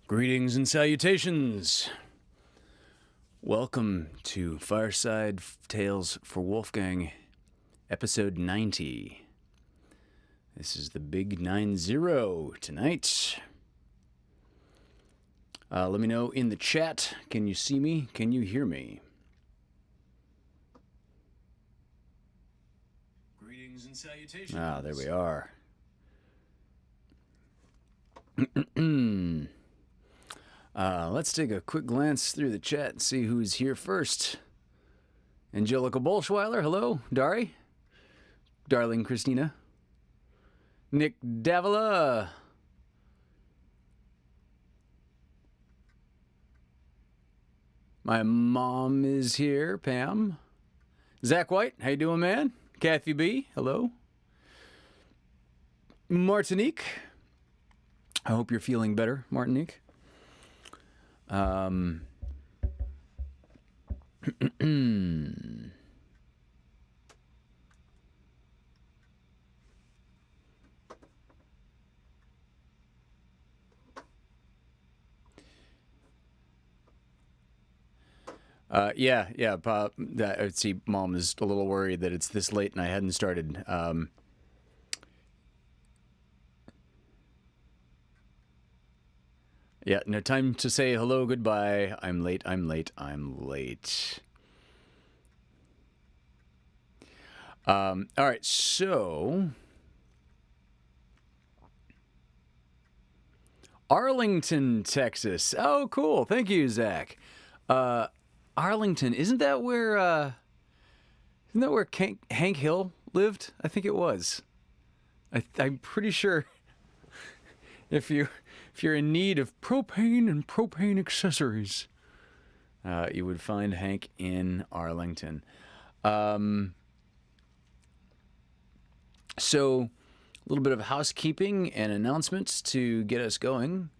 Greetings and salutations. Welcome to Fireside Tales for Wolfgang, episode 90. This is the big 90 tonight. Let me know in the chat. Can you see me? Can you hear me? Greetings and salutations. Ah, there we are. Let's take a quick glance through the chat and see who's here first. Angelica Bolschweiler, hello. Dari? Darling Christina. Nick Davila. My mom is here, Pam. Zach White, how you doing, man? Kathy B, hello. Martinique. I hope you're feeling better, Martinique. Yeah, Pop. I see. Mom is a little worried that it's this late and I hadn't started. Yeah, no time to say hello, goodbye. I'm late. All right, so Arlington, Texas. Oh, cool. Thank you, Zach. Arlington, isn't that where Hank Hill lived? I think it was. I'm pretty sure if you're in need of propane and propane accessories, you would find Hank in Arlington. So, a little bit of housekeeping and announcements to get us going.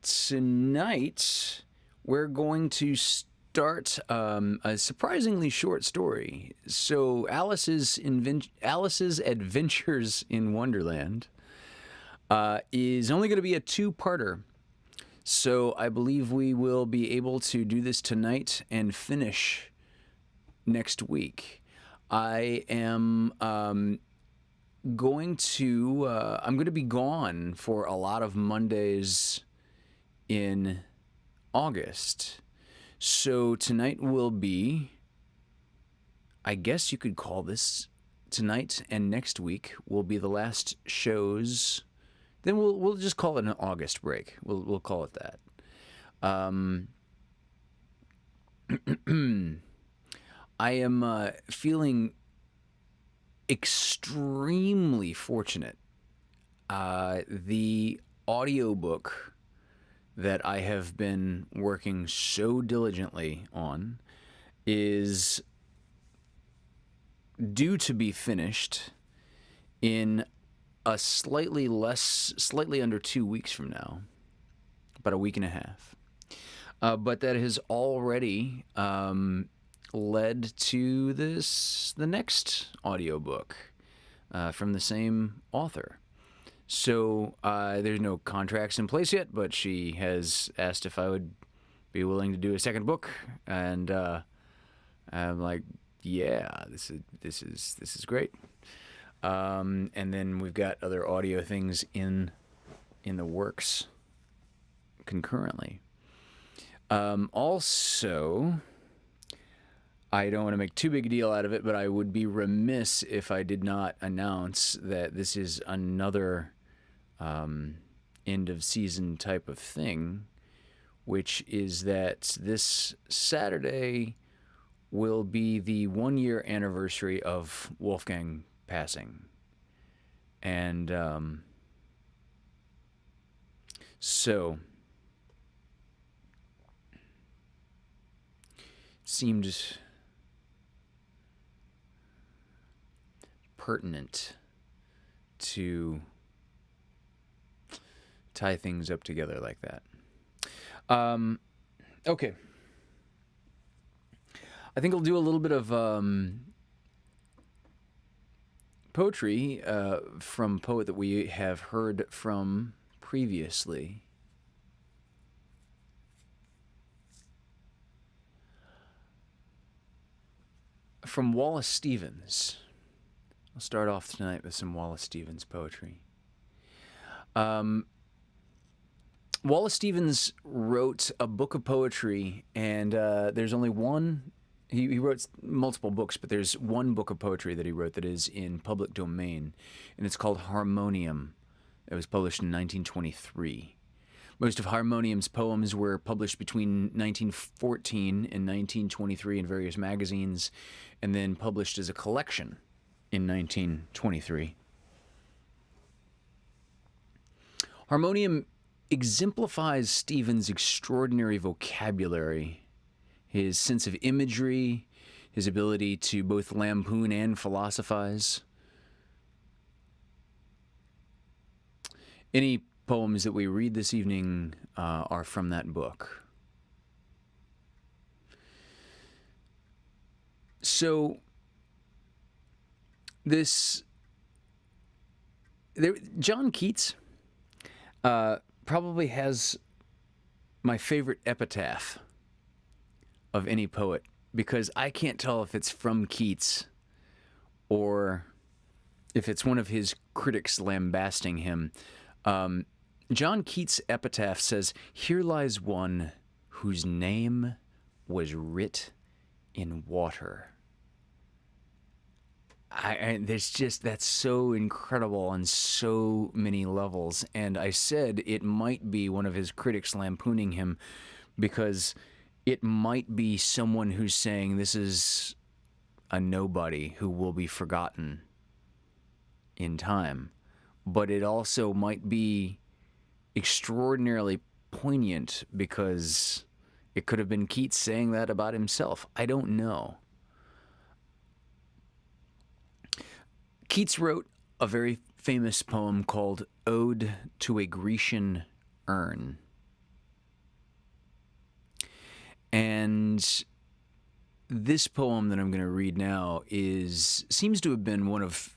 Tonight, we're going to start a surprisingly short story. So, Alice's Adventures in Wonderland is only going to be a two-parter. So, I believe we will be able to do this tonight and finish next week. I am going to be gone for a lot of Mondays in August. So tonight will be, I guess you could call this tonight, and next week will be the last shows. Then we'll just call it an August break. We'll call it that. I am feeling extremely fortunate. The audiobook that I have been working so diligently on is due to be finished in a slightly under 2 weeks from now, about a week and a half. But that has already led to the next audiobook from the same author. So there's no contracts in place yet, but she has asked if I would be willing to do a second book, and I'm like, yeah, this is great. And then we've got other audio things in the works concurrently. Also, I don't want to make too big a deal out of it, but I would be remiss if I did not announce that this is another end of season type of thing, which is that this Saturday will be the 1 year anniversary of Wolfgang passing. And so seemed pertinent to tie things up together like that. Okay. I think I'll do a little bit of poetry from a poet that we have heard from previously. from Wallace Stevens. I'll start off tonight with some Wallace Stevens poetry. Wallace Stevens wrote a book of poetry, and there's only one. He wrote multiple books, but there's one book of poetry that he wrote that is in public domain, and it's called Harmonium. It was published in 1923. Most of Harmonium's poems were published between 1914 and 1923 in various magazines, and then published as a collection in 1923. Harmonium exemplifies Stevens' extraordinary vocabulary, his sense of imagery, his ability to both lampoon and philosophize. Any poems that we read this evening are from that book. So, John Keats probably has my favorite epitaph of any poet, because I can't tell if it's from Keats or if it's one of his critics lambasting him. John Keats' epitaph says, "Here lies one whose name was writ in water." That's so incredible on so many levels. And I said it might be one of his critics lampooning him, because it might be someone who's saying this is a nobody who will be forgotten in time. But it also might be extraordinarily poignant, because it could have been Keats saying that about himself. I don't know. Keats wrote a very famous poem called Ode to a Grecian Urn. And this poem that I'm going to read now seems to have been one of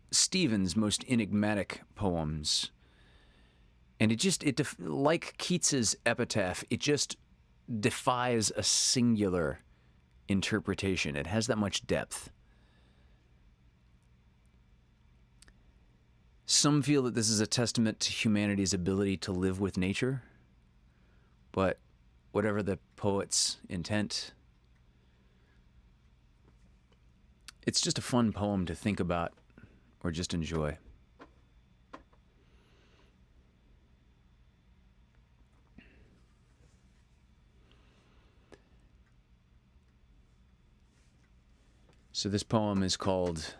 Stevens' most enigmatic poems. And like Keats's epitaph, it just defies a singular interpretation. It has that much depth. Some feel that this is a testament to humanity's ability to live with nature, but whatever the poet's intent, it's just a fun poem to think about or just enjoy. So this poem is called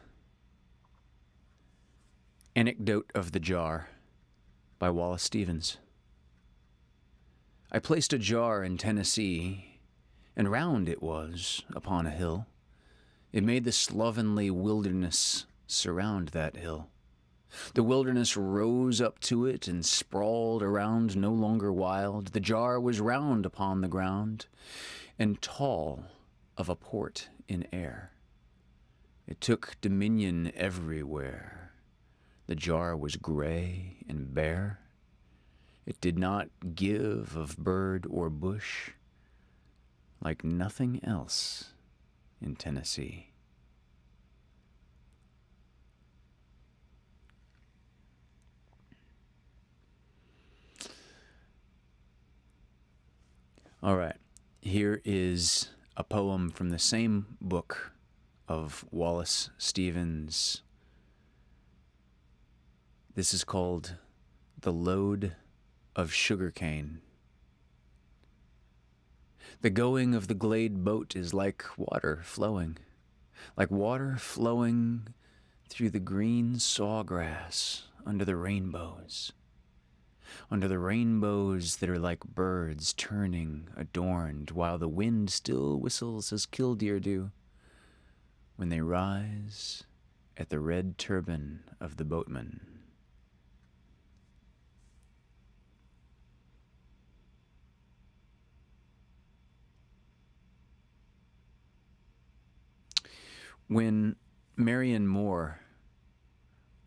Anecdote of the Jar by Wallace Stevens. I placed a jar in Tennessee, and round it was upon a hill. It made the slovenly wilderness surround that hill. The wilderness rose up to it and sprawled around, no longer wild. The jar was round upon the ground, and tall of a port in air. It took dominion everywhere. The jar was gray and bare. It did not give of bird or bush, like nothing else in Tennessee. All right, here is a poem from the same book of Wallace Stevens. This is called The Load of Sugarcane. The going of the glade boat is like water flowing through the green sawgrass under the rainbows that are like birds turning adorned, while the wind still whistles as killdeer do when they rise at the red turban of the boatman. When Marion Moore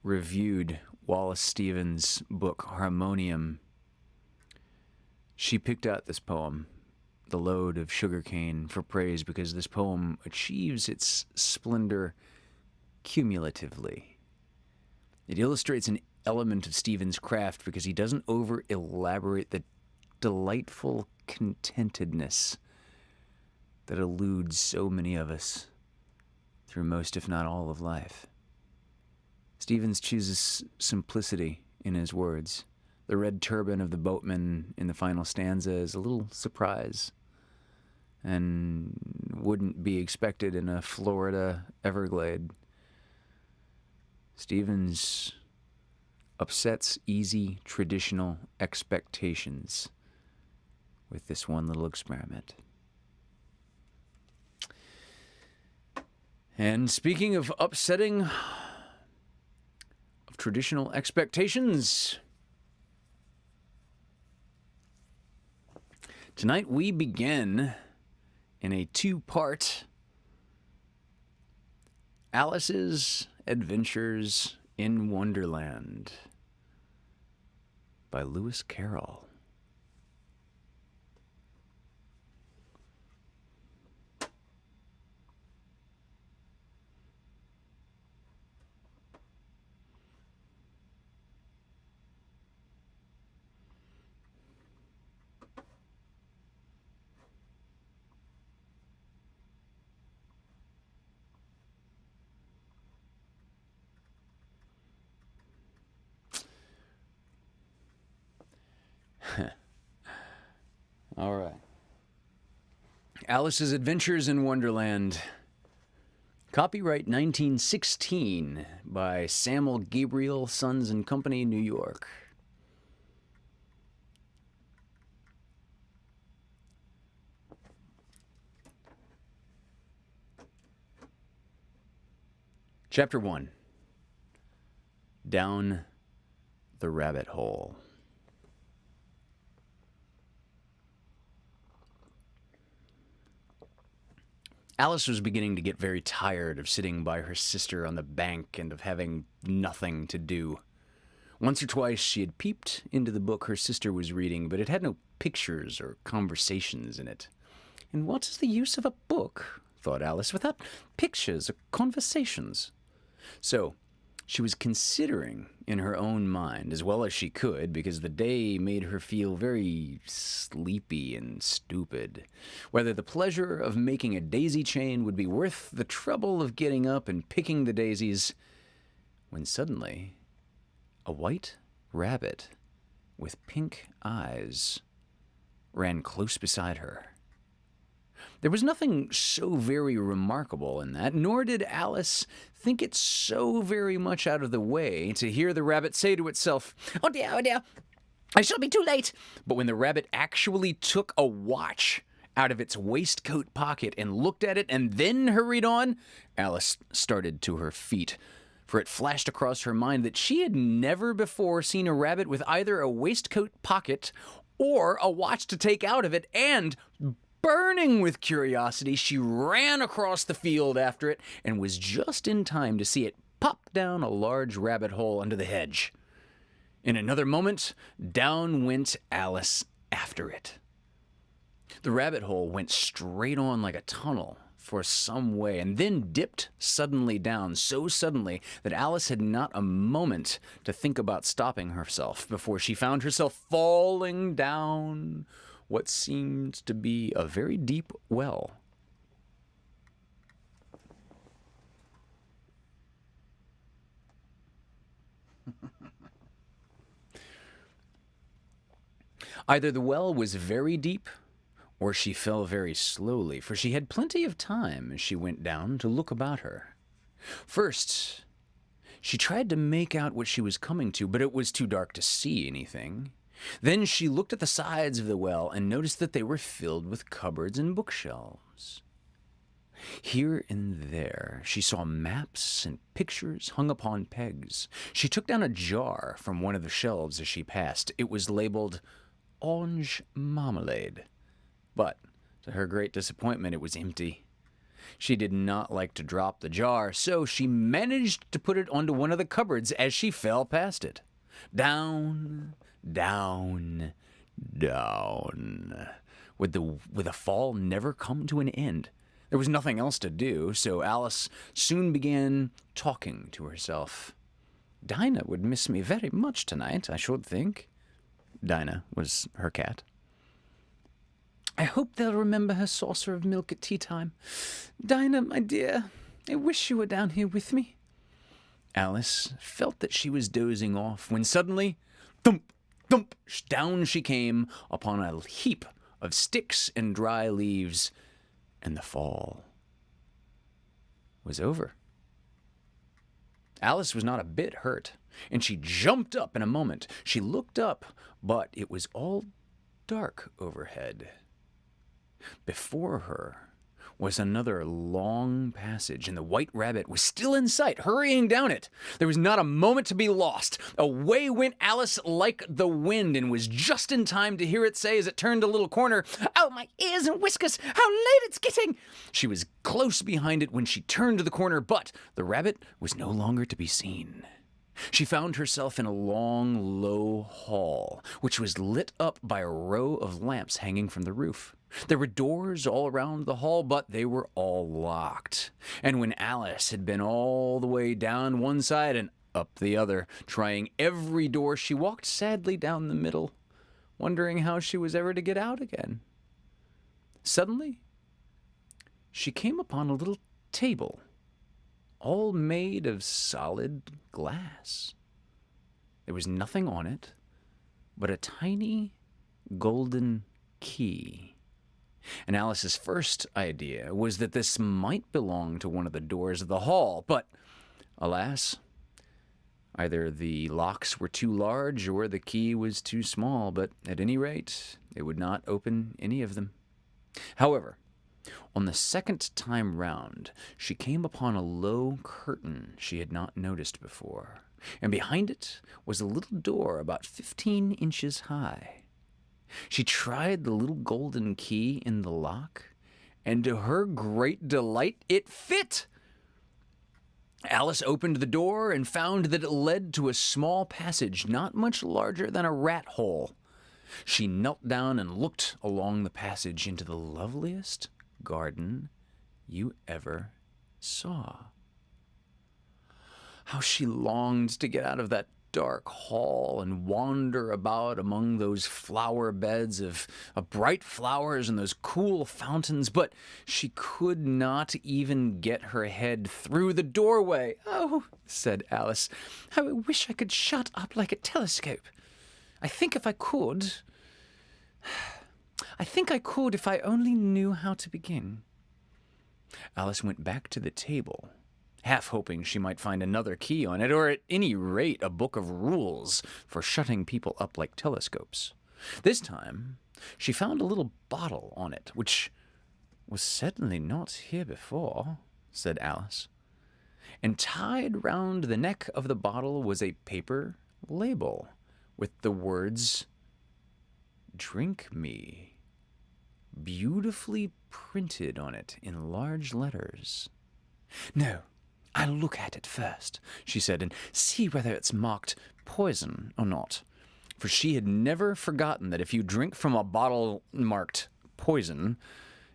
reviewed Wallace Stevens' book Harmonium, she picked out this poem the load of sugarcane for praise because this poem achieves its splendor cumulatively. It illustrates an element of Stevens' craft because he doesn't over-elaborate the delightful contentedness that eludes so many of us through most, if not all, of life. Stevens chooses simplicity in his words. The red turban of the boatman in the final stanza is a little surprise and wouldn't be expected in a Florida Everglade. Stevens upsets easy, traditional expectations with this one little experiment. And speaking of upsetting of traditional expectations, tonight we begin in a two-part Alice's Adventures in Wonderland by Lewis Carroll. All right. Alice's Adventures in Wonderland. Copyright 1916 by Samuel Gabriel, Sons and Company, New York. Chapter 1. Down the Rabbit Hole. Alice was beginning to get very tired of sitting by her sister on the bank and of having nothing to do. Once or twice she had peeped into the book her sister was reading, but it had no pictures or conversations in it. And what is the use of a book, thought Alice, without pictures or conversations? So she was considering in her own mind, as well as she could, because the day made her feel very sleepy and stupid, whether the pleasure of making a daisy chain would be worth the trouble of getting up and picking the daisies, when suddenly a white rabbit with pink eyes ran close beside her. There was nothing so very remarkable in that, nor did Alice think it so very much out of the way to hear the rabbit say to itself, oh dear, I shall be too late." But when the rabbit actually took a watch out of its waistcoat pocket and looked at it and then hurried on, Alice started to her feet, for it flashed across her mind that she had never before seen a rabbit with either a waistcoat pocket or a watch to take out of it, and burning with curiosity, she ran across the field after it and was just in time to see it pop down a large rabbit hole under the hedge. In another moment, down went Alice after it. The rabbit hole went straight on like a tunnel for some way and then dipped suddenly down, so suddenly that Alice had not a moment to think about stopping herself before she found herself falling down what seemed to be a very deep well. Either the well was very deep, or she fell very slowly, for she had plenty of time as she went down to look about her. First, she tried to make out what she was coming to, but it was too dark to see anything. Then she looked at the sides of the well and noticed that they were filled with cupboards and bookshelves. Here and there she saw maps and pictures hung upon pegs. She took down a jar from one of the shelves as she passed. It was labeled Orange Marmalade, but to her great disappointment it was empty. She did not like to drop the jar, so she managed to put it onto one of the cupboards as she fell past it. Down, down, down Would the fall never come to an end? There was nothing else to do, so Alice soon began talking to herself. Dinah would miss me very much tonight, I should think. Dinah was her cat. I hope they'll remember her saucer of milk at tea time. Dinah, my dear, I wish you were down here with me. Alice felt that she was dozing off when suddenly, thump, thump, down she came upon a heap of sticks and dry leaves, and the fall was over. Alice was not a bit hurt, and she jumped up in a moment. She looked up, but it was all dark overhead. Before her was another long passage, and the White Rabbit was still in sight, hurrying down it. There was not a moment to be lost. Away went Alice like the wind, and was just in time to hear it say as it turned a little corner, "Oh, my ears and whiskers, how late it's getting!" She was close behind it when she turned the corner, but the rabbit was no longer to be seen. She found herself in a long, low hall, which was lit up by a row of lamps hanging from the roof. There were doors all around the hall, but they were all locked. And when Alice had been all the way down one side and up the other, trying every door, she walked sadly down the middle, wondering how she was ever to get out again. Suddenly, she came upon a little table, all made of solid glass. There was nothing on it but a tiny golden key. And Alice's first idea was that this might belong to one of the doors of the hall, but, alas, either the locks were too large or the key was too small, but at any rate, it would not open any of them. However, on the second time round, she came upon a low curtain she had not noticed before, and behind it was a little door about 15 inches high. She tried the little golden key in the lock, and to her great delight, it fit. Alice opened the door and found that it led to a small passage not much larger than a rat hole. She knelt down and looked along the passage into the loveliest garden you ever saw. How she longed to get out of that dark hall and wander about among those flower beds of bright flowers and those cool fountains, but she could not even get her head through the doorway. "Oh," said Alice, "how I wish I could shut up like a telescope. I think I could if I only knew how to begin." Alice went back to the table, half hoping she might find another key on it, or at any rate a book of rules for shutting people up like telescopes. This time, she found a little bottle on it, which was certainly not here before, said Alice. And tied round the neck of the bottle was a paper label with the words, "Drink me," beautifully printed on it in large letters. "No, I'll look at it first," she said, "and see whether it's marked poison or not." For she had never forgotten that if you drink from a bottle marked poison,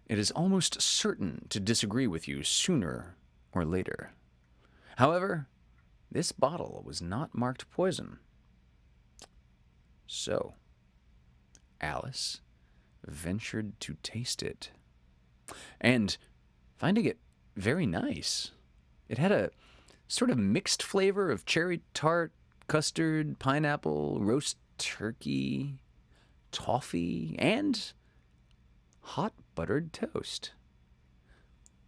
it is almost certain to disagree with you sooner or later. However, this bottle was not marked poison. So, Alice ventured to taste it, and finding it very nice, it had a sort of mixed flavor of cherry tart, custard, pineapple, roast turkey, toffee, and hot buttered toast.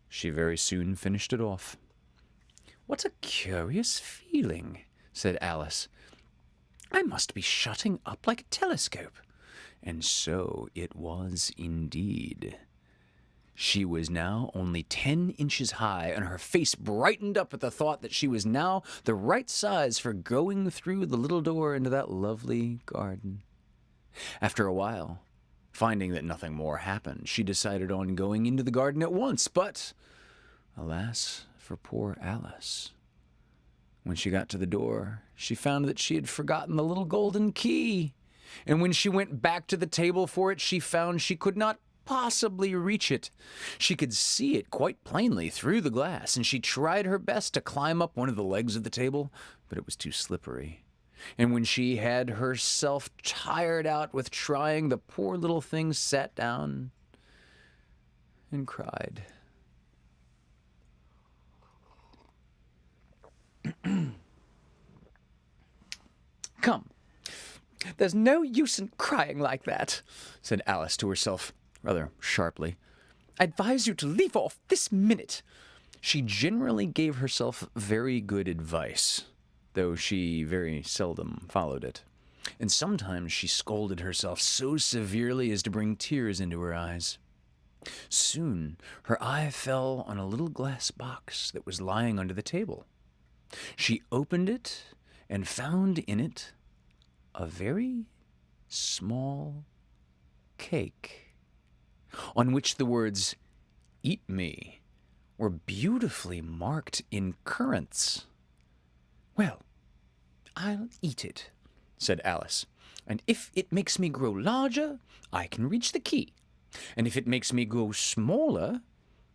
She very soon finished it off. "What a curious feeling," said Alice. "I must be shutting up like a telescope." And so it was indeed. She was now only 10 inches high, and her face brightened up at the thought that she was now the right size for going through the little door into that lovely garden. After a while, finding that nothing more happened, she decided on going into the garden at once, but, alas for poor Alice, when she got to the door, she found that she had forgotten the little golden key. And when she went back to the table for it, she found she could not possibly reach it. She could see it quite plainly through the glass, and she tried her best to climb up one of the legs of the table, but it was too slippery. And when she had herself tired out with trying, the poor little thing sat down and cried. Come, there's no use in crying like that, said Alice to herself, rather sharply. I advise you to leave off this minute. She generally gave herself very good advice, though she very seldom followed it. And sometimes she scolded herself so severely as to bring tears into her eyes. Soon her eye fell on a little glass box that was lying under the table. She opened it and found in it a very small cake, on which the words, "Eat me," were beautifully marked in currants. Well, I'll eat it, said Alice, and if it makes me grow larger, I can reach the key, and if it makes me grow smaller,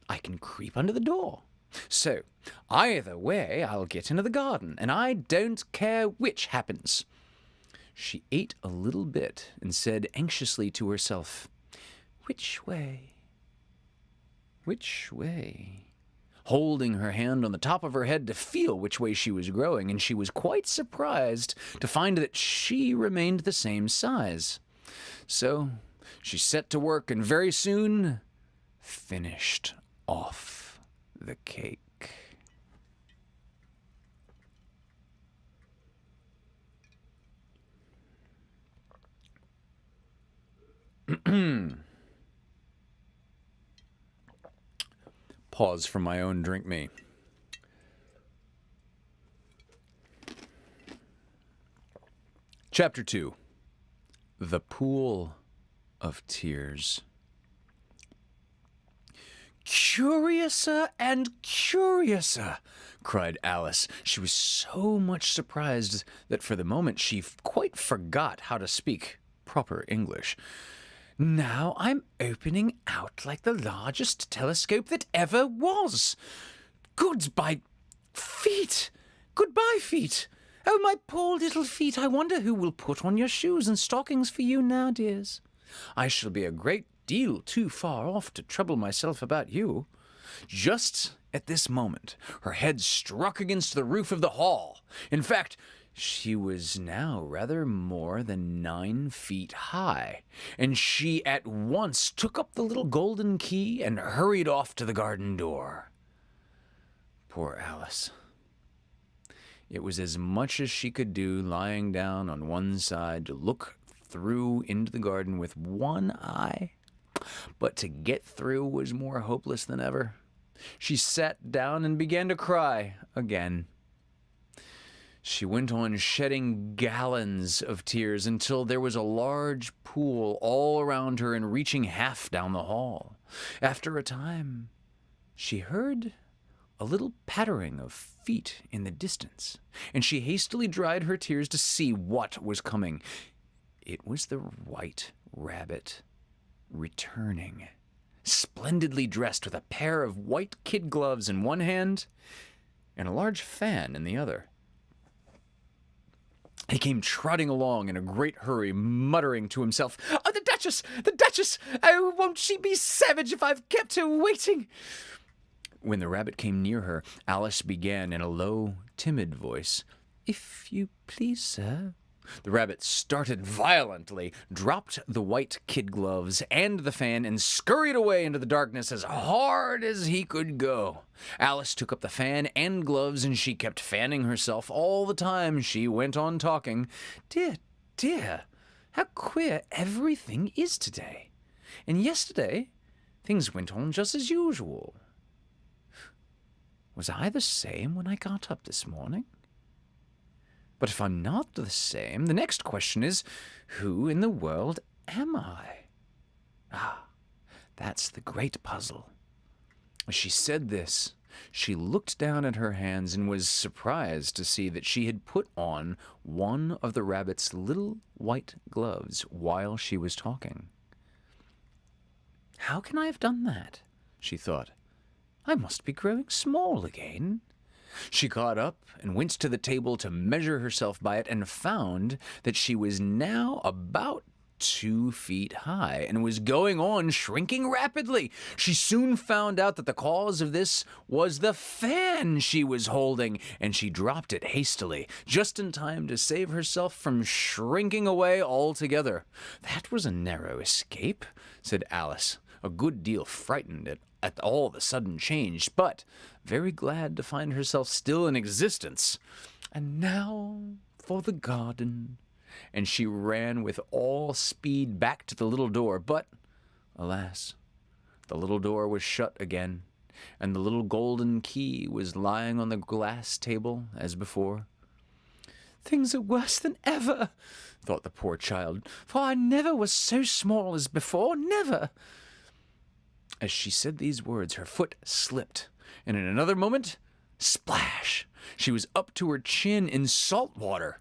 I can creep under the door. So, either way, I'll get into the garden, and I don't care which happens. She ate a little bit and said anxiously to herself, Which way? Which way? Holding her hand on the top of her head to feel which way she was growing, and she was quite surprised to find that she remained the same size. So she set to work and very soon finished off the cake. Pause for my own drink me. Chapter 2. The Pool of Tears. Curiouser and curiouser, cried Alice. She was so much surprised that for the moment she quite forgot how to speak proper English. Now I'm opening out like the largest telescope that ever was. Goodbye, feet! Goodbye, feet! Oh, my poor little feet, I wonder who will put on your shoes and stockings for you now, dears. I shall be a great deal too far off to trouble myself about you. Just at this moment, her head struck against the roof of the hall. In fact, she was now rather more than 9 feet high, and she at once took up the little golden key and hurried off to the garden door. Poor Alice. It was as much as she could do lying down on one side to look through into the garden with one eye, but to get through was more hopeless than ever. She sat down and began to cry again. She went on shedding gallons of tears until there was a large pool all around her and reaching half down the hall. After a time, she heard a little pattering of feet in the distance, and she hastily dried her tears to see what was coming. It was the White Rabbit returning, splendidly dressed with a pair of white kid gloves in one hand and a large fan in the other. He came trotting along in a great hurry, muttering to himself, "Oh, the Duchess! The Duchess! Oh, won't she be savage if I've kept her waiting?" When the rabbit came near her, Alice began in a low, timid voice, "If you please, sir." The rabbit started violently, dropped the white kid gloves and the fan, and scurried away into the darkness as hard as he could go. Alice took up the fan and gloves, and she kept fanning herself all the time she went on talking. "Dear, dear, how queer everything is today. And yesterday, things went on just as usual. Was I the same when I got up this morning? But if I'm not the same, the next question is, who in the world am I? Ah, that's the great puzzle." As she said this, She looked down at her hands and was surprised to see that she had put on one of the rabbit's little white gloves while she was talking. "How can I have done that?" she thought. "I must be growing small again." She got up and went to the table to measure herself by it and found that she was now about 2 feet high and was going on shrinking rapidly. She soon found out that the cause of this was the fan she was holding, and she dropped it hastily, just in time to save herself from shrinking away altogether. "That was a narrow escape," said Alice, a good deal frightened at all the sudden change, but very glad to find herself still in existence. "And now for the garden." And she ran with all speed back to the little door, but, alas, the little door was shut again, and the little golden key was lying on the glass table as before. "Things are worse than ever," thought the poor child, "for I never was so small as before, never." As she said these words, her foot slipped, and in another moment, splash! She was up to her chin in salt water.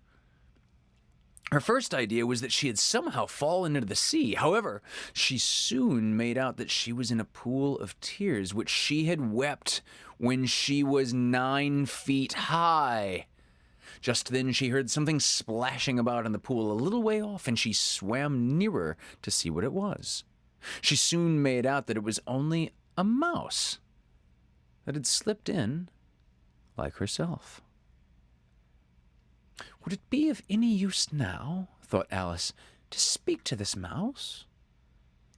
Her first idea was that she had somehow fallen into the sea. However, she soon made out that she was in a pool of tears, which she had wept when she was 9 feet high. Just then she heard something splashing about in the pool a little way off, and she swam nearer to see what it was. She soon made out that it was only a mouse that had slipped in like herself. "Would it be of any use now," thought Alice, "to speak to this mouse?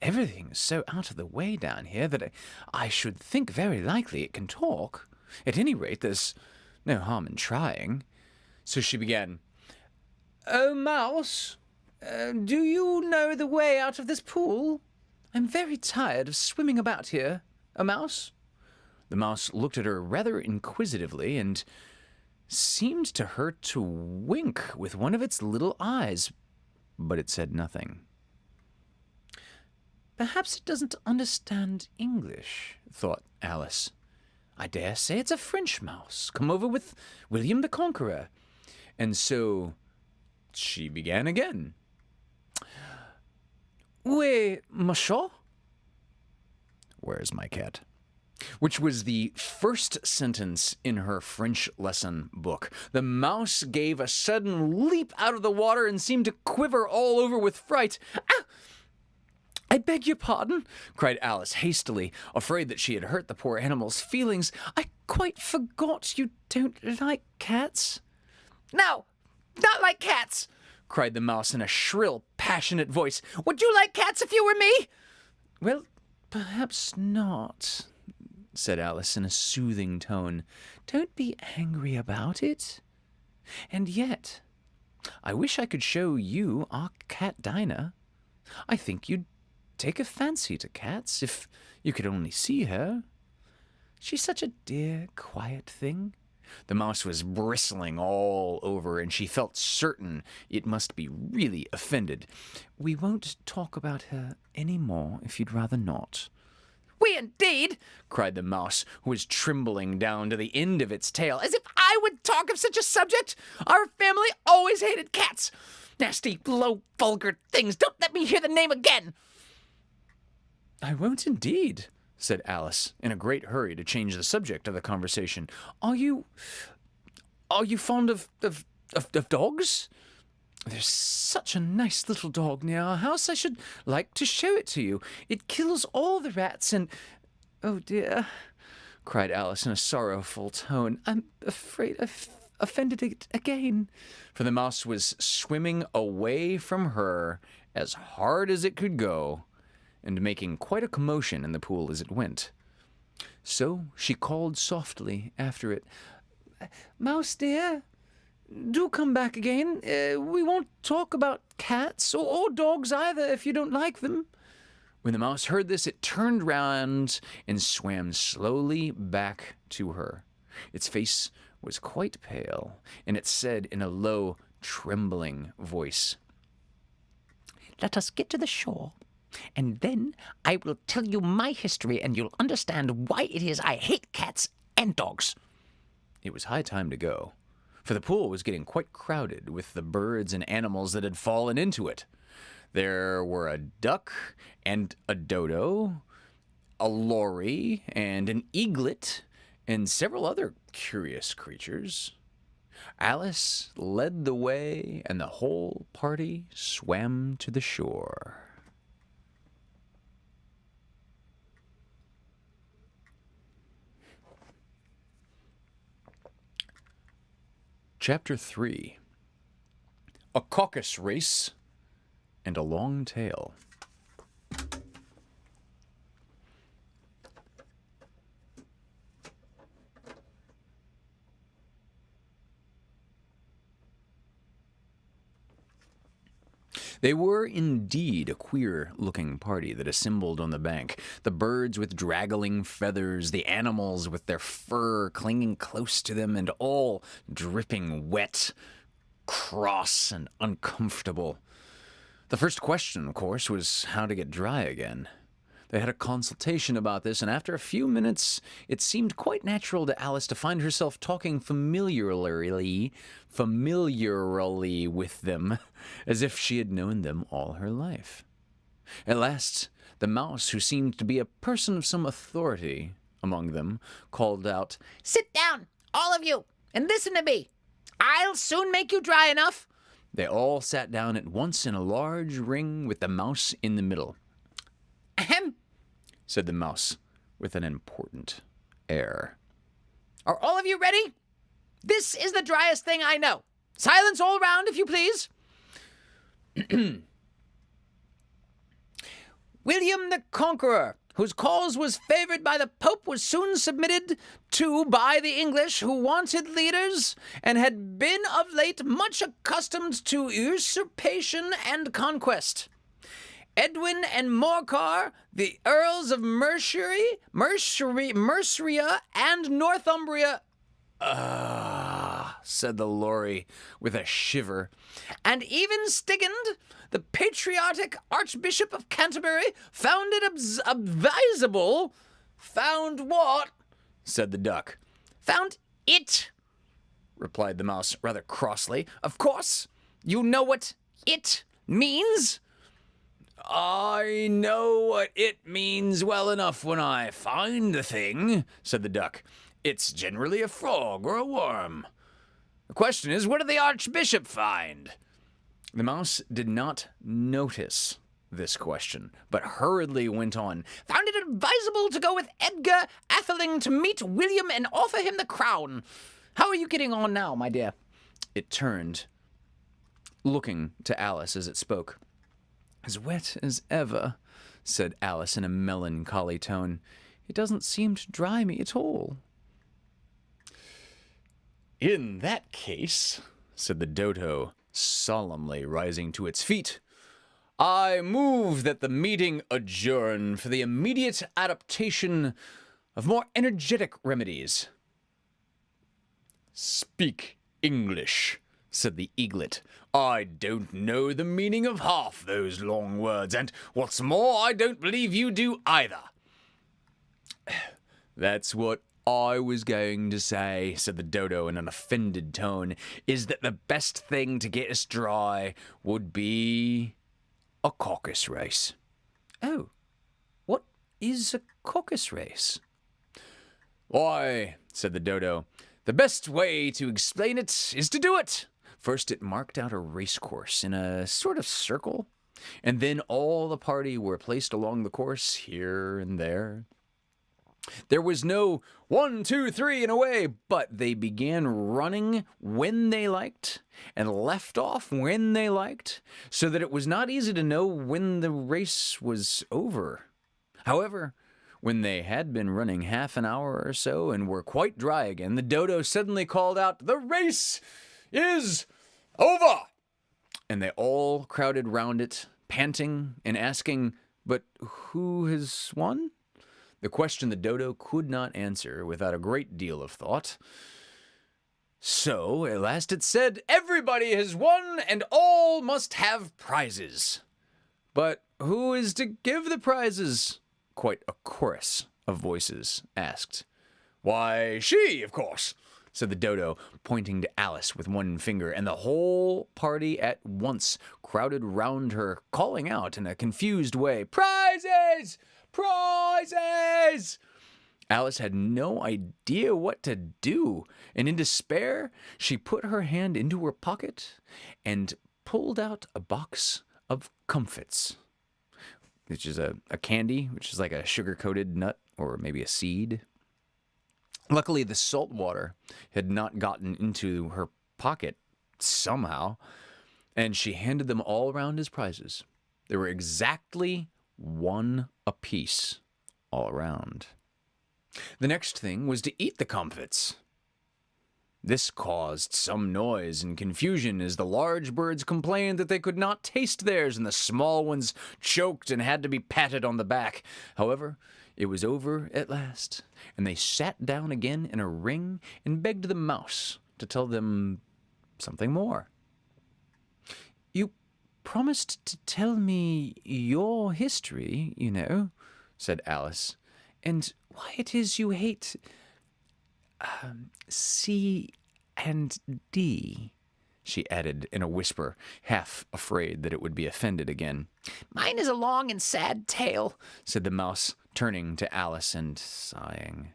Everything is so out of the way down here that I should think very likely it can talk. At any rate, there's no harm in trying." So she began, "Oh, mouse, do you know the way out of this pool? I'm very tired of swimming about here. A mouse?" The mouse looked at her rather inquisitively and seemed to her to wink with one of its little eyes, but it said nothing. "Perhaps it doesn't understand English," thought Alice. "I dare say it's a French mouse, come over with William the Conqueror." And so she began again. "Oui, monsieur." "Where's my cat?" Which was the first sentence in her French lesson book. The mouse gave a sudden leap out of the water and seemed to quiver all over with fright. "Ah! I beg your pardon," cried Alice hastily, afraid that she had hurt the poor animal's feelings. "I quite forgot you don't like cats." "No, not like cats," cried the mouse in a shrill, passionate voice. "Would you like cats if you were me?" "Well, perhaps not," said Alice in a soothing tone. "Don't be angry about it. And yet, I wish I could show you our cat Dinah. I think you'd take a fancy to cats if you could only see her. She's such a dear, quiet thing." The mouse was bristling all over, and she felt certain it must be really offended. "We won't talk about her any more if you'd rather not." "We indeed!" cried the mouse, who was trembling down to the end of its tail. "As if I would talk of such a subject! Our family always hated cats! Nasty, low, vulgar things! Don't let me hear the name again!" "I won't indeed," said Alice, in a great hurry to change the subject of the conversation. Are you fond of dogs? There's such a nice little dog near our house. I should like to show it to you. It kills all the rats and—" "Oh, dear," cried Alice in a sorrowful tone. "I'm afraid I've offended it again." For the mouse was swimming away from her as hard as it could go, and making quite a commotion in the pool as it went. So she called softly after it, "Mouse dear, do come back again. We won't talk about cats, or dogs either, if you don't like them." When the mouse heard this, it turned round and swam slowly back to her. Its face was quite pale, and it said in a low, trembling voice, "Let us get to the shore, and then I will tell you my history, and you'll understand why it is I hate cats and dogs. It was high time to go, for the pool was getting quite crowded with the birds and animals that had fallen into it. There were a duck and a dodo, a lory and an eaglet, and several other curious creatures. Alice led the way, and the whole party swam to the shore. Chapter 3. A Caucus Race and a Long Tail. They were indeed a queer-looking party that assembled on the bank. The birds with draggling feathers, the animals with their fur clinging close to them, and all dripping wet, cross, and uncomfortable. The first question, of course, was how to get dry again. They had a consultation about this, and after a few minutes, it seemed quite natural to Alice to find herself talking familiarly with them, as if she had known them all her life. At last, the mouse, who seemed to be a person of some authority among them, called out, "Sit down, all of you, and listen to me. I'll soon make you dry enough." They all sat down at once in a large ring with the mouse in the middle. "Ahem," said the mouse with an important air. "Are all of you ready? This is the driest thing I know. Silence all round, if you please." William the Conqueror, whose cause was favored by the Pope, was soon submitted to by the English, who wanted leaders, and had been of late much accustomed to usurpation and conquest. Edwin and Morcar, the Earls of Mercia, and Northumbria, said the lory with a shiver. And even Stigand, the patriotic Archbishop of Canterbury, found it advisable. Found what? Said the duck. Found it, replied the mouse rather crossly. Of course, you know what it means. I know what it means well enough when I find the thing, said the duck. It's generally a frog or a worm. The question is, what did the Archbishop find? The mouse did not notice this question, but hurriedly went on. Found it advisable to go with Edgar Atheling to meet William and offer him the crown. How are you getting on now, my dear? It turned, looking to Alice as it spoke. As wet as ever, said Alice in a melancholy tone. It doesn't seem to dry me at all. In that case, said the dodo, solemnly rising to its feet, I move that the meeting adjourn for the immediate adaptation of more energetic remedies. Speak English, said the eaglet. I don't know the meaning of half those long words, and what's more, I don't believe you do either. That's what I was going to say, said the dodo in an offended tone, is that the best thing to get us dry would be a caucus race. Oh, what is a caucus race? Why, said the dodo, the best way to explain it is to do it. First it marked out a racecourse in a sort of circle, and then all the party were placed along the course here and there. There was no 1, 2, 3 and away, but they began running when they liked and left off when they liked, so that it was not easy to know when the race was over. However, when they had been running half an hour or so and were quite dry again, the dodo suddenly called out, "The race is over!" And they all crowded round it, panting and asking, "But who has won?" The question the dodo could not answer without a great deal of thought. So, at last it said, "Everybody has won, and all must have prizes." "But who is to give the prizes?" Quite a chorus of voices asked. Why, she, of course, said the dodo, pointing to Alice with one finger, and the whole party at once crowded round her, calling out in a confused way, "Prizes! Prizes!" Alice had no idea what to do, and in despair, she put her hand into her pocket and pulled out a box of comfits, which is a candy, which is like a sugar-coated nut or maybe a seed. Luckily, the salt water had not gotten into her pocket somehow, and she handed them all around as prizes. They were exactly one apiece all around. The next thing was to eat the comfits. This caused some noise and confusion as the large birds complained that they could not taste theirs, and the small ones choked and had to be patted on the back. However, it was over at last, and they sat down again in a ring and begged the mouse to tell them something more. "You promised to tell me your history, you know," said Alice, "and why it is you hate C and D," she added in a whisper, half afraid that it would be offended again. "Mine is a long and sad tale," said the mouse, turning to Alice and sighing.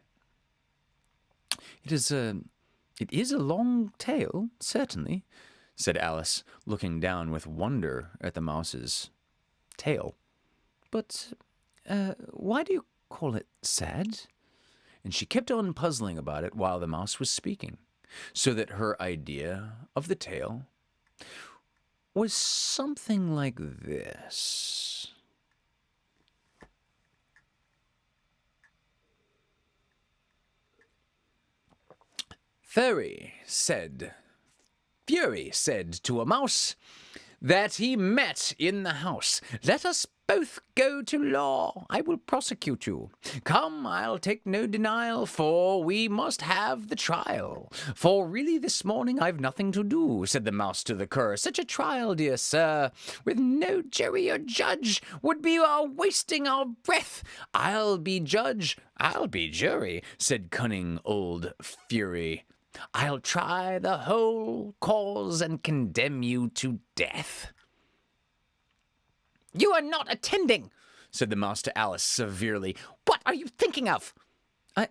It is a long tale, certainly," said Alice, looking down with wonder at the mouse's tail. "But why do you call it sad?" And she kept on puzzling about it while the mouse was speaking, so that her idea of the tale was something like this. Fury said to a mouse that he met in the house, "Let us both go to law. I will prosecute you. Come, I'll take no denial, for we must have the trial. For really this morning I've nothing to do," said the mouse to the cur. "Such a trial, dear sir, with no jury or judge, would be our wasting our breath. I'll be judge, I'll be jury," said cunning old Fury. "I'll try the whole cause and condemn you to death." "You are not attending," said the mouse to Alice severely. "What are you thinking of?" I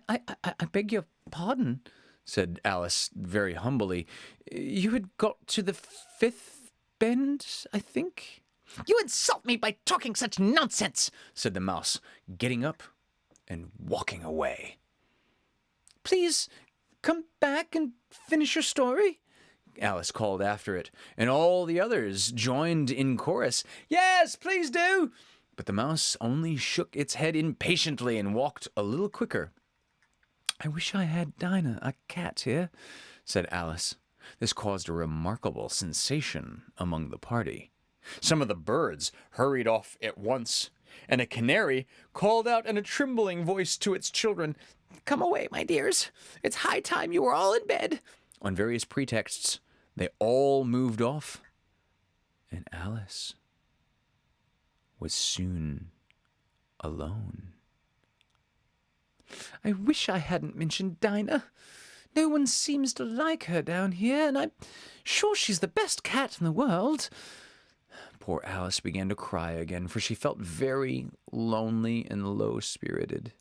beg your pardon," said Alice very humbly. "You had got to the fifth bend, I think?" "You insult me by talking such nonsense," said the mouse, getting up and walking away. "Please come back and finish your story," Alice called after it, and all the others joined in chorus. "Yes, please do!" But the mouse only shook its head impatiently and walked a little quicker. "I wish I had Dinah, a cat, here," said Alice. This caused a remarkable sensation among the party. Some of the birds hurried off at once, and a canary called out in a trembling voice to its children, "Come away, my dears. It's high time you were all in bed." On various pretexts, they all moved off, and Alice was soon alone. "I wish I hadn't mentioned Dinah. No one seems to like her down here, and I'm sure she's the best cat in the world." Poor Alice began to cry again, for she felt very lonely and low-spirited.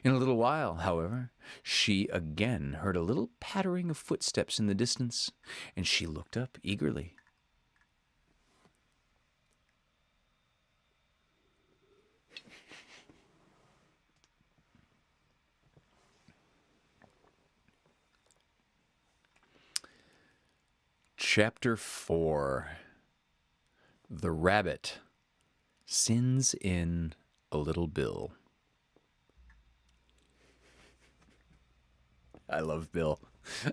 In a little while, however, she again heard a little pattering of footsteps in the distance, and she looked up eagerly. Chapter 4. The Rabbit Sends in a Little Bill. I love Bill.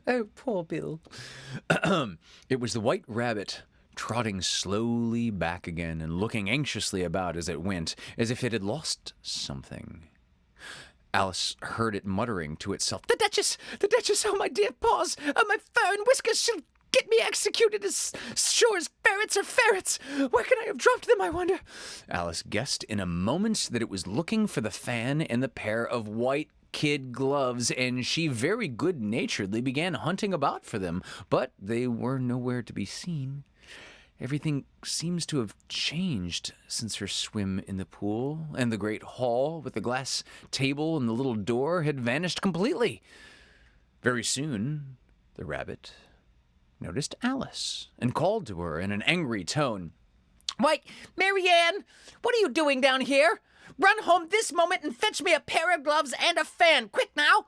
Oh, poor Bill. It was the White Rabbit, trotting slowly back again and looking anxiously about as it went, as if it had lost something. Alice heard it muttering to itself, The Duchess! Oh, my dear paws! Oh, my fur and whiskers! She'll get me executed as sure as ferrets are ferrets! Where can I have dropped them, I wonder?" Alice guessed in a moment that it was looking for the fan and the pair of white kid gloves, and she very good-naturedly began hunting about for them, but they were nowhere to be seen. Everything seems to have changed since her swim in the pool, and the great hall with the glass table and the little door had vanished completely. Very soon, the rabbit noticed Alice and called to her in an angry tone. "Why, Marianne, what are you doing down here? Run home this moment and fetch me a pair of gloves and a fan. Quick now!"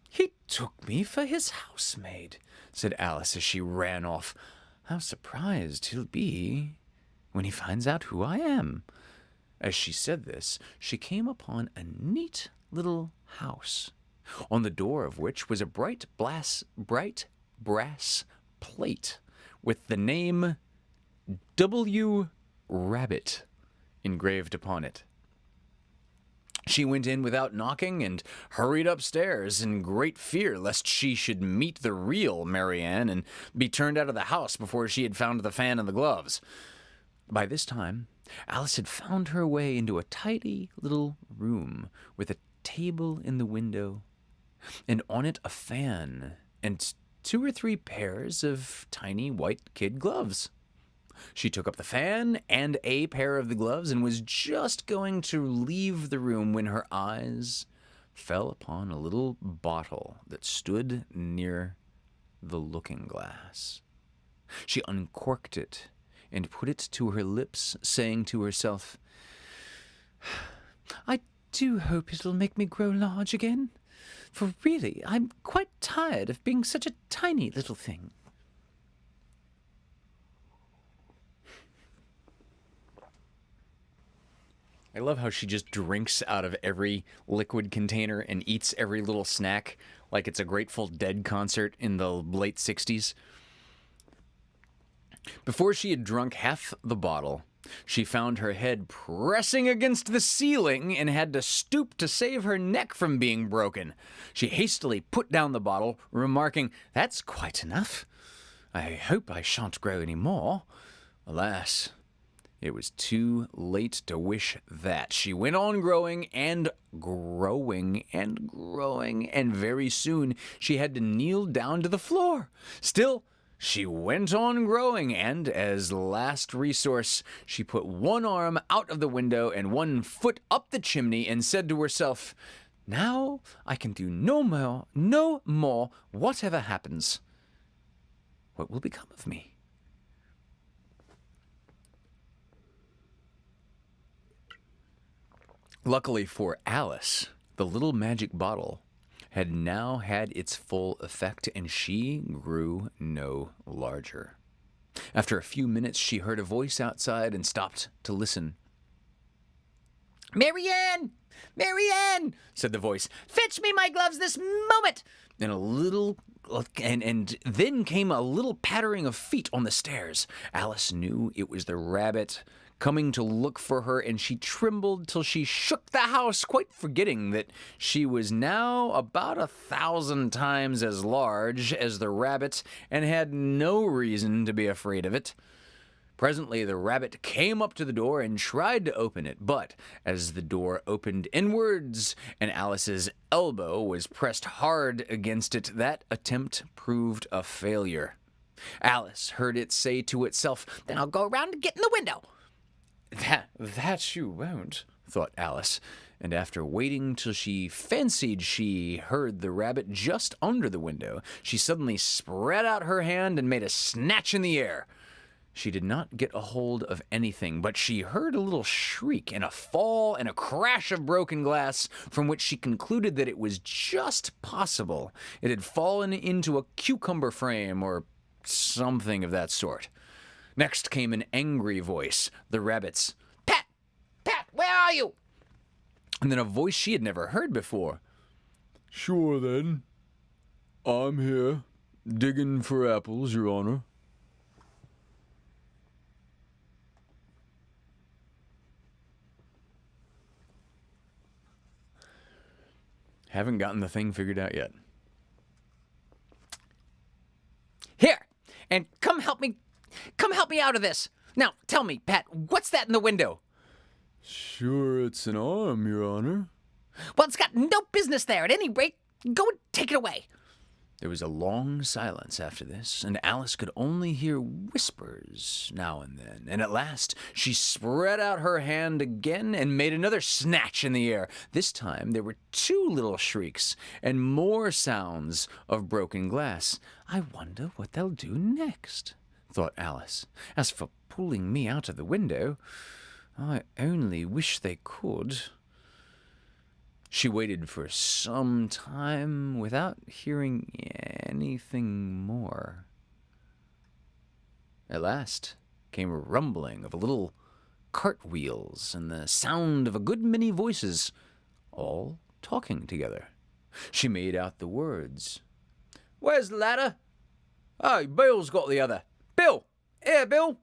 "He took me for his housemaid," said Alice as she ran off. "How surprised he'll be when he finds out who I am." As she said this, she came upon a neat little house, on the door of which was a bright brass plate with the name W. Rabbit engraved upon it. She went in without knocking and hurried upstairs in great fear lest she should meet the real Marianne and be turned out of the house before she had found the fan and the gloves. By this time, Alice had found her way into a tidy little room with a table in the window, and on it a fan and 2 or 3 pairs of tiny white kid gloves. She took up the fan and a pair of the gloves and was just going to leave the room when her eyes fell upon a little bottle that stood near the looking-glass. She uncorked it and put it to her lips, saying to herself, "I do hope it'll make me grow large again, for really I'm quite tired of being such a tiny little thing." I love how she just drinks out of every liquid container and eats every little snack like it's a Grateful Dead concert in the late 60s. Before she had drunk half the bottle, she found her head pressing against the ceiling and had to stoop to save her neck from being broken. She hastily put down the bottle, remarking, "That's quite enough. I hope I shan't grow any more." Alas, it was too late to wish that. She went on growing and growing and growing, and very soon she had to kneel down to the floor. Still, she went on growing, and as last resource, she put one arm out of the window and one foot up the chimney and said to herself, "Now I can do no more, whatever happens. What will become of me?" Luckily for Alice, the little magic bottle had now had its full effect, and she grew no larger. After a few minutes, she heard a voice outside and stopped to listen. "Marianne! Marianne!" said the voice. "Fetch me my gloves this moment!" And then came a little pattering of feet on the stairs. Alice knew it was the rabbit coming to look for her, and she trembled till she shook the house, quite forgetting that she was now about 1,000 times as large as the rabbit and had no reason to be afraid of it. Presently, the rabbit came up to the door and tried to open it, but as the door opened inwards and Alice's elbow was pressed hard against it, that attempt proved a failure. Alice heard it say to itself, "Then I'll go around and get in the window." That you won't, thought Alice, and after waiting till she fancied she heard the rabbit just under the window, she suddenly spread out her hand and made a snatch in the air. She did not get a hold of anything, but she heard a little shriek and a fall and a crash of broken glass, from which she concluded that it was just possible it had fallen into a cucumber frame or something of that sort. Next came an angry voice, the rabbit's. "Pat! Pat, where are you?" And then a voice she had never heard before. "Sure then. I'm here, digging for apples, Your Honor." Haven't gotten the thing figured out yet. "Here, and come help me out of this. Now, tell me, Pat, what's that in the window?" "Sure it's an arm, Your Honor." Well, it's got no business there. At any rate, go and take it away. There was a long silence after this, and Alice could only hear whispers now and then. And at last, she spread out her hand again and made another snatch in the air. This time, there were 2 little shrieks and more sounds of broken glass. I wonder what they'll do next, thought Alice. As for pulling me out of the window, I only wish they could. She waited for some time without hearing anything more. At last came a rumbling of little cartwheels and the sound of a good many voices, all talking together. She made out the words. Where's the ladder? Oh, Bill's got the other. Bill! Here, Bill!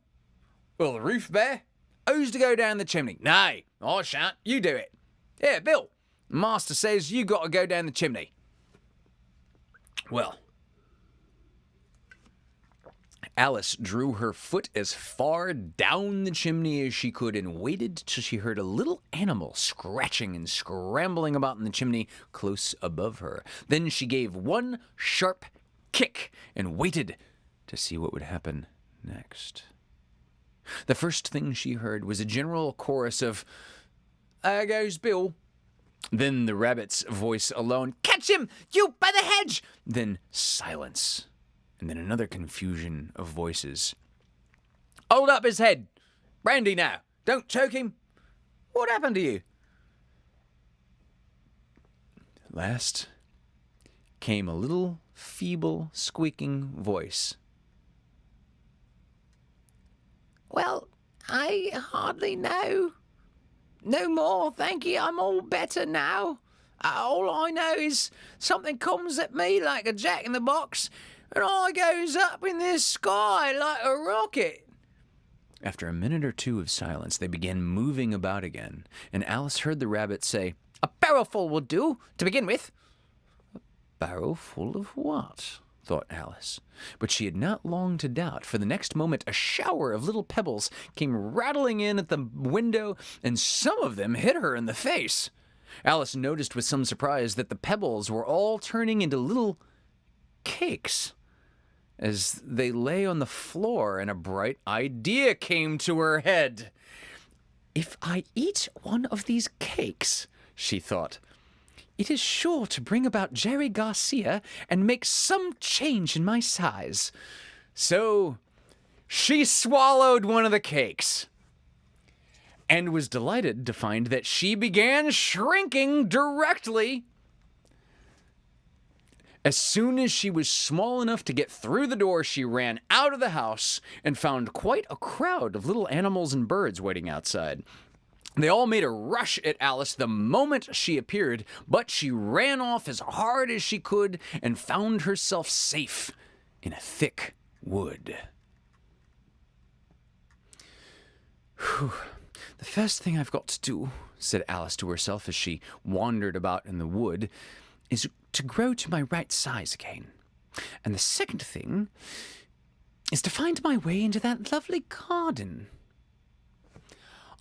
Will the roof bear? Who's to go down the chimney? Nay, I shan't. You do it. Here, Bill! Master says you got to go down the chimney. Well, Alice drew her foot as far down the chimney as she could and waited till she heard a little animal scratching and scrambling about in the chimney close above her. Then she gave one sharp kick and waited to see what would happen next. The first thing she heard was a general chorus of, "There goes Bill." Then the rabbit's voice alone, "Catch him! You by the hedge!" Then silence, and then another confusion of voices. Hold up his head. Brandy now. Don't choke him. What happened to you? Last came a little feeble squeaking voice. Well, I hardly know. No more, thank you. I'm all better now. All I know is something comes at me like a jack-in-the-box, and I goes up in the sky like a rocket. After a minute or 2 of silence, they began moving about again, and Alice heard the rabbit say, "A barrowful will do, to begin with." "Barrow full of what?" thought Alice. But she had not long to doubt, for the next moment a shower of little pebbles came rattling in at the window, and some of them hit her in the face. Alice noticed with some surprise that the pebbles were all turning into little cakes as they lay on the floor, and a bright idea came to her head. "If I eat one of these cakes," she thought, "it is sure to bring about Jerry Garcia and make some change in my size." So she swallowed one of the cakes and was delighted to find that she began shrinking directly. As soon as she was small enough to get through the door, she ran out of the house and found quite a crowd of little animals and birds waiting outside. They all made a rush at Alice the moment she appeared, but she ran off as hard as she could and found herself safe in a thick wood. "Whew. The first thing I've got to do," said Alice to herself as she wandered about in the wood, "is to grow to my right size again. And the second thing is to find my way into that lovely garden.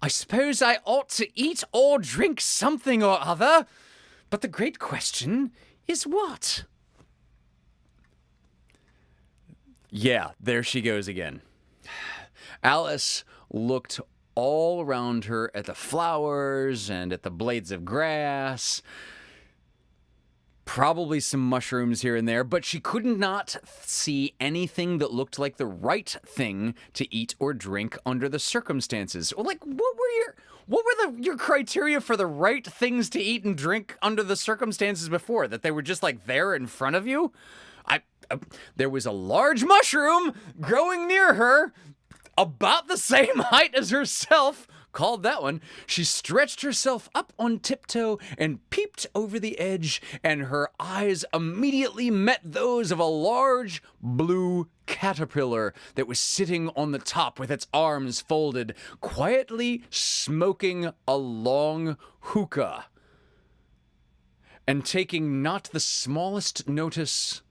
I suppose I ought to eat or drink something or other, but the great question is what?" Yeah, there she goes again. Alice looked all around her at the flowers and at the blades of grass, probably some mushrooms here and there, but she could not see anything that looked like the right thing to eat or drink under the circumstances. Like, what were your criteria for the right things to eat and drink under the circumstances before? That they were just like there in front of you? There was a large mushroom growing near her, about the same height as herself. Called that one. She stretched herself up on tiptoe and peeped over the edge, and her eyes immediately met those of a large blue caterpillar that was sitting on the top with its arms folded, quietly smoking a long hookah and taking not the smallest notice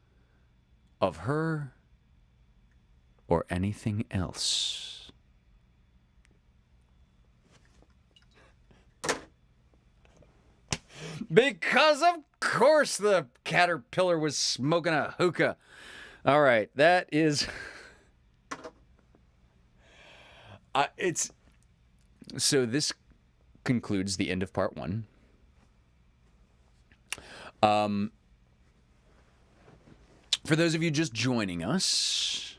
of her or anything else. Because of course the caterpillar was smoking a hookah. All right, that is... So this concludes the end of part 1. For those of you just joining us,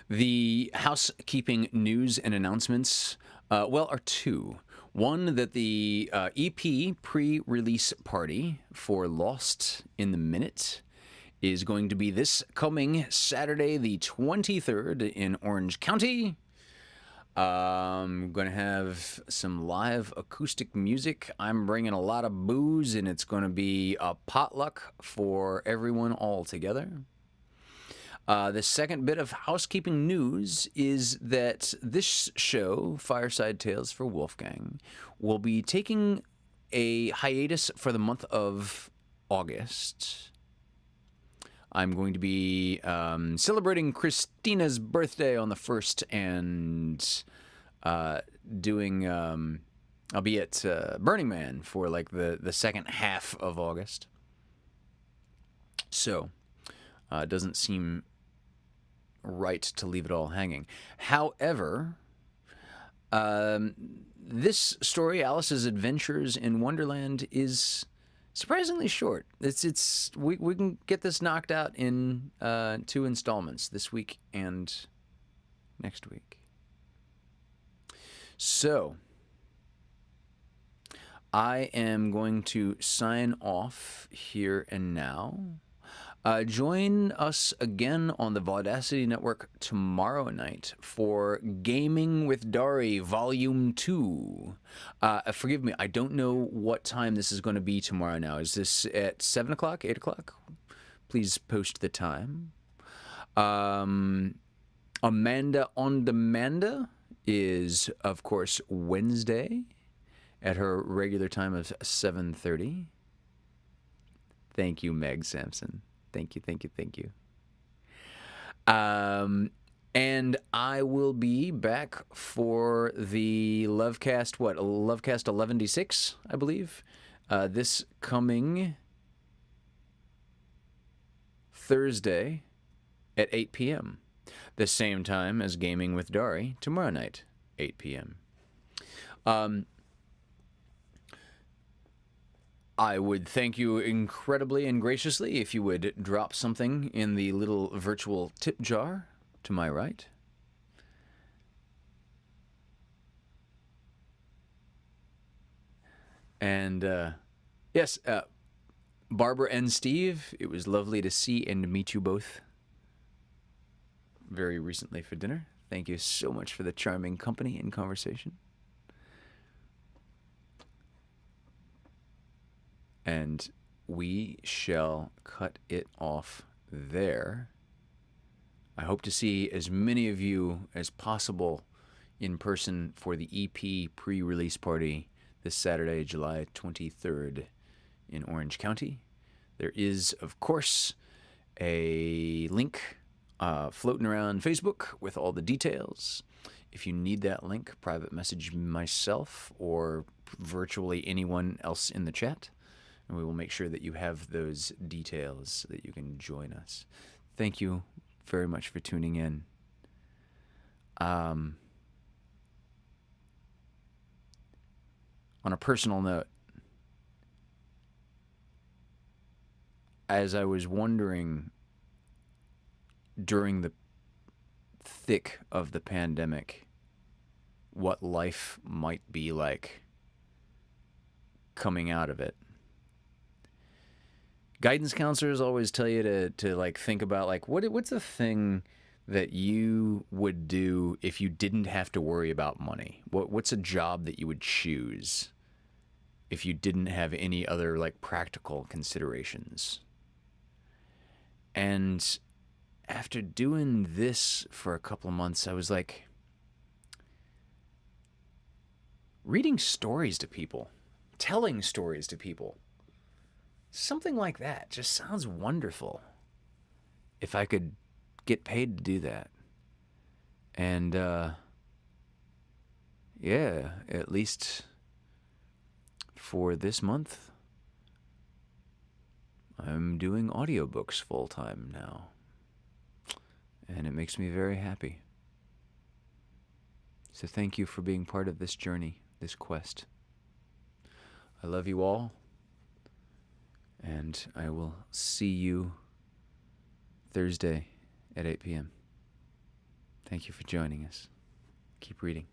the housekeeping news and announcements, are 2. One, that the EP pre-release party for Lost in the Minute is going to be this coming Saturday, the 23rd in Orange County. I'm going to have some live acoustic music. I'm bringing a lot of booze, and it's going to be a potluck for everyone all together. The second bit of housekeeping news is that this show, Fireside Tales for Wolfgang, will be taking a hiatus for the month of August. I'm going to be celebrating Christina's birthday on the 1st and doing... I'll be at Burning Man for like the second half of August. So, it doesn't seem right to leave it all hanging. However, this story, Alice's Adventures in Wonderland, is surprisingly short. We can get this knocked out in 2 installments, this week and next week. So, I am going to sign off here and now. Join us again on the Vaudacity Network tomorrow night for Gaming with Dari Volume 2. Forgive me, I don't know what time this is going to be tomorrow now. Is this at 7 o'clock, 8 o'clock? Please post the time. Amanda on Demanda is, of course, Wednesday at her regular time of 7:30. Thank you, Meg Sampson. Thank you. And I will be back for the Lovecast, Lovecast 11D6, I believe, this coming Thursday at 8 p.m. The same time as Gaming with Dari tomorrow night, 8 p.m. I would thank you incredibly and graciously if you would drop something in the little virtual tip jar to my right. And, yes, Barbara and Steve, it was lovely to see and meet you both very recently for dinner. Thank you so much for the charming company and conversation. And we shall cut it off there. I hope to see as many of you as possible in person for the EP pre-release party this Saturday, July 23rd in Orange County. There is, of course, a link floating around Facebook with all the details. If you need that link, private message myself or virtually anyone else in the chat. And we will make sure that you have those details so that you can join us. Thank you very much for tuning in. On a personal note, as I was wondering during the thick of the pandemic what life might be like coming out of it, guidance counselors always tell you to like think about like what's the thing that you would do if you didn't have to worry about money? What's a job that you would choose if you didn't have any other like practical considerations? And after doing this for a couple of months, I was like, reading stories to people, telling stories to people. Something like that just sounds wonderful. If I could get paid to do that. And, yeah, at least for this month, I'm doing audiobooks full-time now. And it makes me very happy. So thank you for being part of this journey, this quest. I love you all, and I will see you Thursday at 8 p.m. Thank you for joining us. Keep reading.